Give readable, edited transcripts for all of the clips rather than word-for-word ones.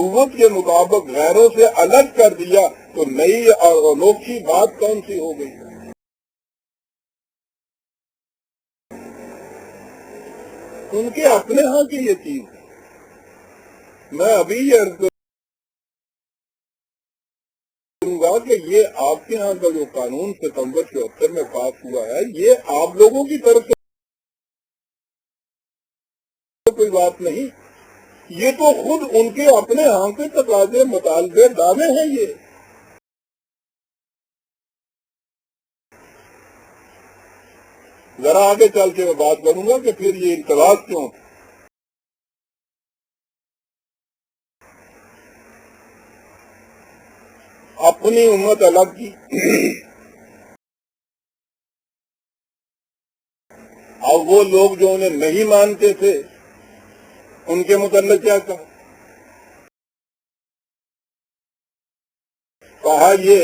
قوت کے مطابق غیروں سے الگ کر دیا تو نئی اور انوکھی بات کون سی ہو گئی؟ ان کے اپنے ہاں کی یہ چیز ہے۔ میں ابھی یہ عرض کروں گا کہ یہ آپ کے ہاں کا جو قانون ستمبر 74 میں پاس ہوا ہے، یہ آپ لوگوں کی طرف سے کوئی بات نہیں، یہ تو خود ان کے اپنے ہاں کے تقاضے، مطالبے، دعوے ہیں۔ یہ ذرا آگے چل کے میں بات کروں گا کہ پھر یہ انقلاب کیوں؟ اپنی امت الگ کی، اب وہ لوگ جو انہیں نہیں مانتے تھے ان کے متعلق کیا کہا یہ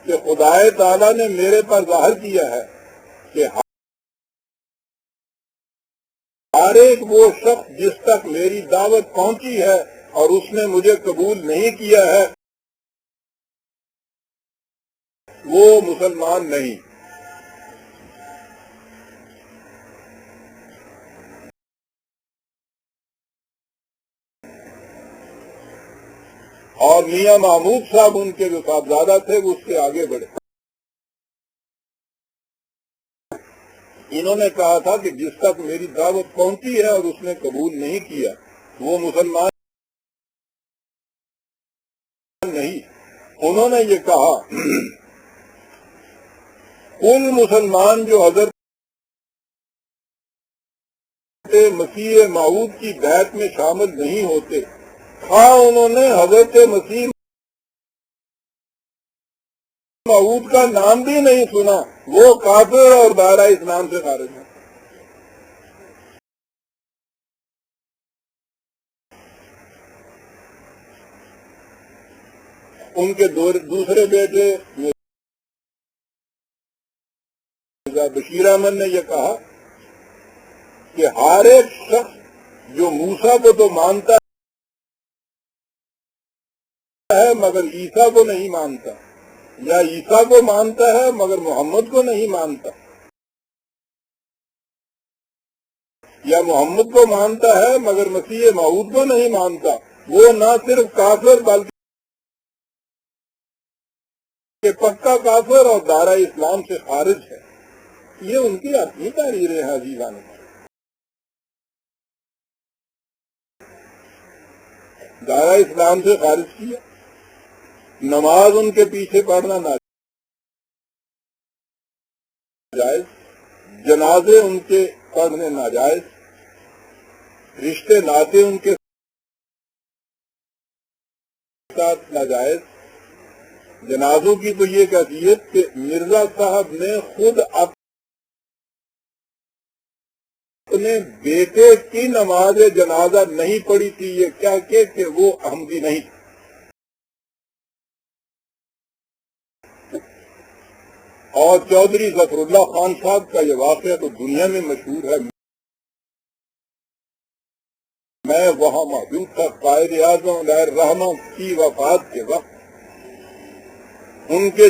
کہ خدا تعالیٰ نے میرے پر ظاہر کیا ہے کہ ہر ایک وہ شخص جس تک میری دعوت پہنچی ہے اور اس نے مجھے قبول نہیں کیا ہے وہ مسلمان نہیں۔ اور میاں محمود صاحب ان کے جو صاحبزادہ تھے وہ اس سے آگے بڑھے، انہوں نے کہا تھا کہ جس تک میری دعوت پہنچی ہے اور اس نے قبول نہیں کیا وہ مسلمان نہیں۔ انہوں نے یہ کہا کل مسلمان جو حضرت مسیح موعود کی بیعت میں شامل نہیں ہوتے، ہاں انہوں نے حضرت مسیح موعود کا نام بھی نہیں سنا، وہ کافر اور دائرہ اسلام سے خارج ہیں۔ ان کے دوسرے بیٹے بشیر احمد نے یہ کہا کہ ہر ایک شخص جو موسیٰ کو تو مانتا ہے مگر عیسیٰ کو نہیں مانتا، یا عیسیٰ کو مانتا ہے مگر محمد کو نہیں مانتا، یا محمد کو مانتا ہے مگر مسیح موعود کو نہیں مانتا، وہ نہ صرف کافر بلکہ پکا کافر اور دائرہ اسلام سے خارج ہے۔ یہ ان کی اپنی تحریریں ہیں عزیزان۔ دائرہ اسلام سے خارج کیا، نماز ان کے پیچھے پڑھنا ناجائز، جنازے ان کے پڑھنے ناجائز، رشتے ناطے ان کے ساتھ ناجائز۔ جنازوں کی تو یہ کیفیت کہ مرزا صاحب نے خود اپنے بیٹے کی نماز جنازہ نہیں پڑھی تھی، یہ کیا کہ وہ احمدی نہیں تھے۔ اور چودھری ظفر اللہ خان صاحب کا یہ واقعہ تو دنیا میں مشہور ہے۔ میں وہاں موجود تھا قائد اعظم علیہ الرحمہ کی وفات کے وقت، ان کے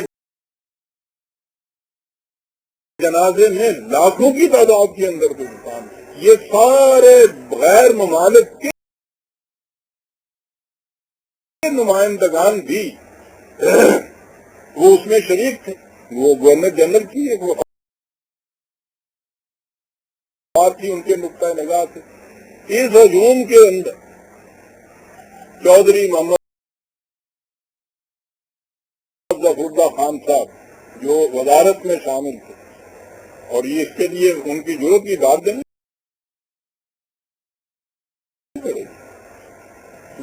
جنازے میں لاکھوں کی تعداد کے اندر کوئی انسان، یہ سارے غیر ممالک کے نمائندگان بھی وہ اس میں شریک تھے۔ وہ گورنر جنرل کی ایک وفات تھی ان کے نقطۂ نگاہ سے۔ اس ہجوم کے اندر چودھری محمد ظفر اللہ خان صاحب جو وزارت میں شامل تھے، اور یہ اس کے لیے ان کی ضرورت کی بات نہیں،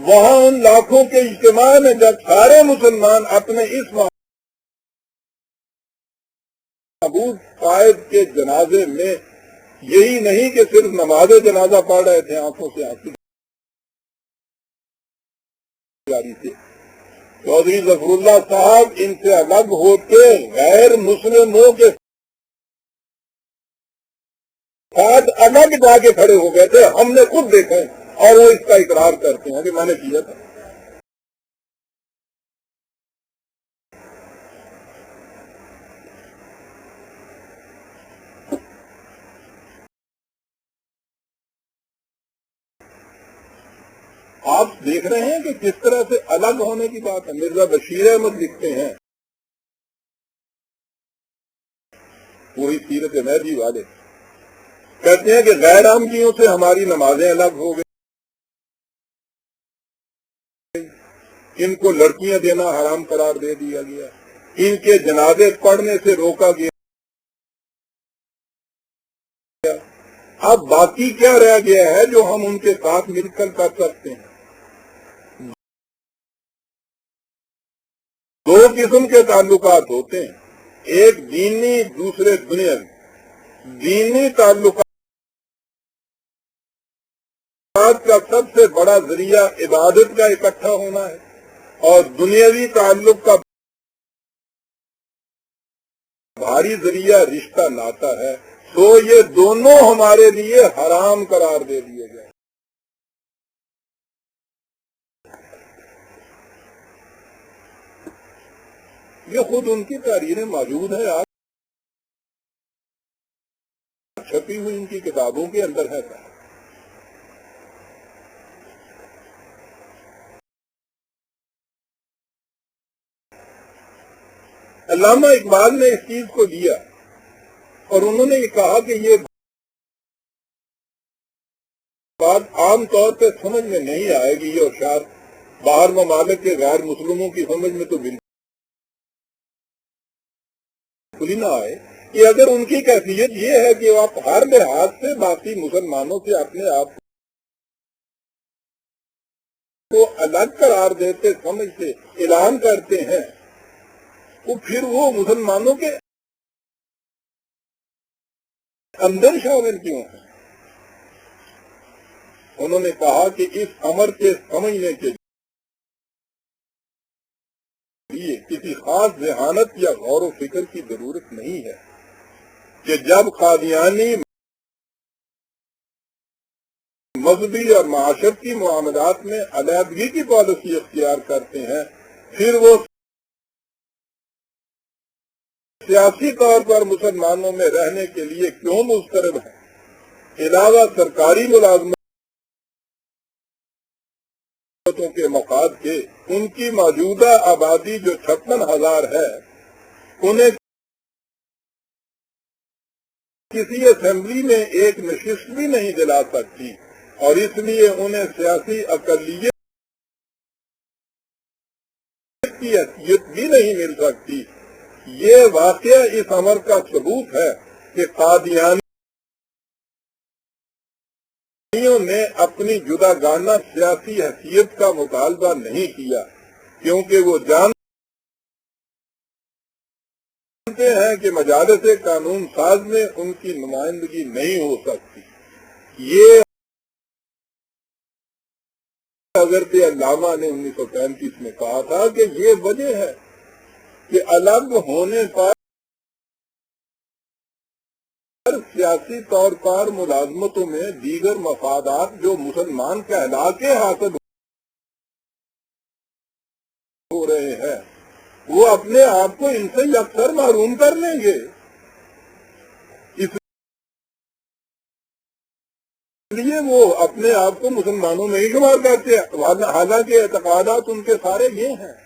وہاں ان لاکھوں کے اجتماع میں جب سارے مسلمان اپنے اس محبوب قائد کے جنازے میں یہی نہیں کہ صرف نماز جنازہ پڑھ رہے تھے، آنکھوں سے آنسو جاری تھے، چودھری ظفر اللہ صاحب ان سے الگ ہو کے غیر مسلموں کے ساتھ الگ جا کے کھڑے ہو گئے تھے۔ ہم نے خود دیکھا ہے اور وہ اس کا اقرار کرتے ہیں کہ میں نے کیا تھا. آپ دیکھ رہے ہیں کہ کس طرح سے الگ ہونے کی بات ہے. مرزا بشیر احمد لکھتے ہیں، وہی سیرت مہدی والے، کہتے ہیں کہ غیر احمدیوں سے ہماری نمازیں الگ ہو گئی، ان کو لڑکیاں دینا حرام قرار دے دیا گیا، ان کے جنازے پڑھنے سے روکا گیا. اب باقی کیا رہ گیا ہے جو ہم ان کے ساتھ مل کر سکتے ہیں؟ دو قسم کے تعلقات ہوتے ہیں، ایک دینی، دوسرے دنیاوی. دینی تعلقات کا سب سے بڑا ذریعہ عبادت کا اکٹھا ہونا ہے، اور دنیاوی تعلق کا بھاری ذریعہ رشتہ ناتا ہے. تو یہ دونوں ہمارے لیے حرام قرار دے دیے گئے. یہ خود ان کی تحریریں موجود ہیں، آج چھپی ہوئی ان کی کتابوں کے اندر ہے. علامہ اقبال نے اس چیز کو لیا اور انہوں نے یہ کہا کہ یہ بات عام طور پہ سمجھ میں نہیں آئے گی، یہ اشعار باہر ممالک کے غیر مسلموں کی سمجھ میں تو بالکل ہی نہ آئے، کہ اگر ان کی کیفیت یہ ہے کہ آپ ہر لحاظ سے باقی مسلمانوں سے اپنے آپ کو الگ قرار دیتے سمجھتے اعلان کرتے ہیں، تو پھر وہ مسلمانوں کے اندر شامل کیوں ہیں؟ انہوں نے کہا کہ اس امر کے سمجھنے کے لیے کسی خاص ذہانت یا غور و فکر کی ضرورت نہیں ہے کہ جب قادیانی مذہبی اور معاشرتی معاملات میں علیحدگی کی پالیسی اختیار کرتے ہیں، پھر وہ سیاسی طور پر مسلمانوں میں رہنے کے لیے کیوں مسترد ہیں؟ علاوہ سرکاری ملازمتوں کے مفاد کے ان کی موجودہ آبادی جو 56,000 ہے، انہیں کسی اسمبلی میں ایک نشست بھی نہیں دلا سکتی، اور اس لیے انہیں سیاسی اقلیت کی حیثیت بھی نہیں مل سکتی. یہ واقعہ اس امر کا ثبوت ہے کہ قادیانیوں نے اپنی جداگانہ سیاسی حیثیت کا مطالبہ نہیں کیا، کیونکہ وہ جانتے ہیں کہ مجالس قانون ساز میں ان کی نمائندگی نہیں ہو سکتی. یہ حضرت علامہ نے 1935 میں کہا تھا کہ یہ وجہ ہے کہ الگ ہونے پر سیاسی طور پر ملازمتوں میں دیگر مفادات جو مسلمان کہلا کے حاصل ہو رہے ہیں، وہ اپنے آپ کو ان سے یکسر محروم کر لیں گے. اس لیے وہ اپنے آپ کو مسلمانوں میں ہی شمار کرتے ہیں، حالانکہ اعتقادات ان کے سارے یہ ہیں.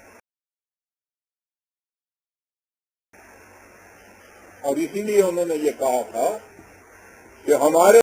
اور اسی لیے انہوں نے یہ کہا تھا کہ ہمارے